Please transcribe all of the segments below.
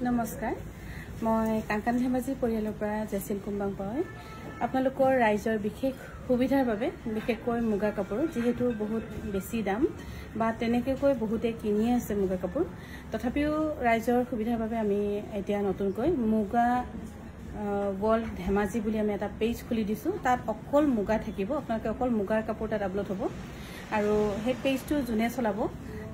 নমস্কাৰ মই কাংকান ধেমাজি পৰিয়ালৰ পৰা জেচিল কুম্বাং পাই আপোনালোকৰ ৰাইজৰ বিশেষ সুবিধাৰ বাবে বিশেষকৈ মুগা কাপোৰ যেহেতু বহুত বেছি দাম বা তেনেকৈ বহুতে কিনি আছে মুগা কাপোৰ তথাপিও ৰাইজৰ সুবিধাৰ বাবে আমি এতিয়া নতুনকৈ মুগা ওয়ার্ল্ড ধেমাজি বুলি আমি এটা পেজ খুলি দিছো তাত অকল মুগা থাকিব আপোনালোকে অকল মুগাৰ কাপোৰ তাত আপলোড হ'ব আৰু সেই পেজটো জুনে চলাব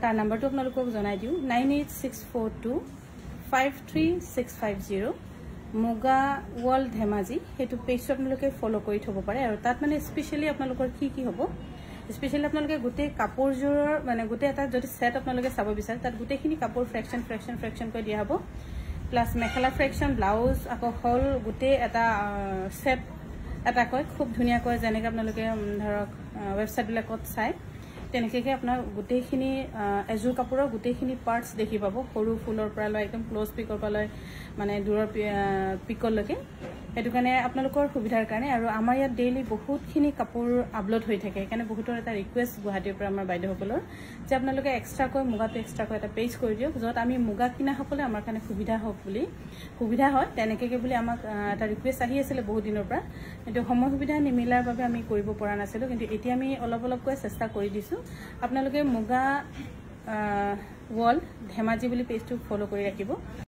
তাৰ নাম্বাৰটো আপোনালোকক জনাই দিও 9864253650 মুগা ওয়াৰ্ল্ড ধেমাজি হেতু পেজ আপোনালোকে ফলো কৰি থব পাৰে আৰু তাত মানে স্পেশালি আপোনালোকৰ কি হ'ব স্পেশালি আপোনালোকে গুটে কাপোৰজোৰৰ মানে গুটে এটা যদি সেট আপোনালোকে চাব বিচাৰে তাত গুটেখিনি কাপোৰ ফ্ৰেকশন কৰি দিয়া হ'ব প্লাস মেখেলা ফ্ৰেকশন ব্লাউজ আকৌ হল গুটে এটা সেট এটা কয় খুব ধুনিয়া কয় যেনেকৈ আপোনালোকে ধৰক ওয়েবসাইট বিলাকত চাই তেনেকৈ আপোনাৰ গুটেখিনি এজুৰ কাপোৰৰ গুটেখিনি পাৰ্টস দেখি পাব সৰু ফুলৰ পৰা লৈ একদম ক্লোজ পিকৰ পৰা লৈ মানে দূৰৰ পিকলৈকে এটো কাৰণে আপোনালোকৰ সুবিধাৰ কাৰণে আৰু আমাৰ ইয়াত ডেইলি বহুতখিনি কাপোৰ আপলোড হৈ থাকে কাৰণে বহুতৰ এটা ৰিকুৱেষ্ট গুৱাহাটীৰ পৰা আমাৰ বাইদেউসকলৰ যে আপোনালোকে এক্সট্ৰাকৈ মুগাটো এক্সট্ৰাকৈ এটা পেজ কৰি দিয়ক যত আমি মুগা কিনা সকলে আমাৰ কাৰণে সুবিধা হওক বুলি সুবিধা হয় তেনেকৈ বুলি আমাক এটা ৰিকুৱেষ্ট আহি আছিল বহুত দিনৰ পৰা কিন্তু সময় সুবিধা নিমিলাৰ বাবে আমি কৰিব পৰা নাছিলো কিন্তু এতিয়া আমি অলপকৈ চেষ্টা কৰি দিছো আপোনালোকে মুগা ওয়াৰ্ল্ড ধেমাজি বুলি পেজটো ফলো কৰি ৰাখিব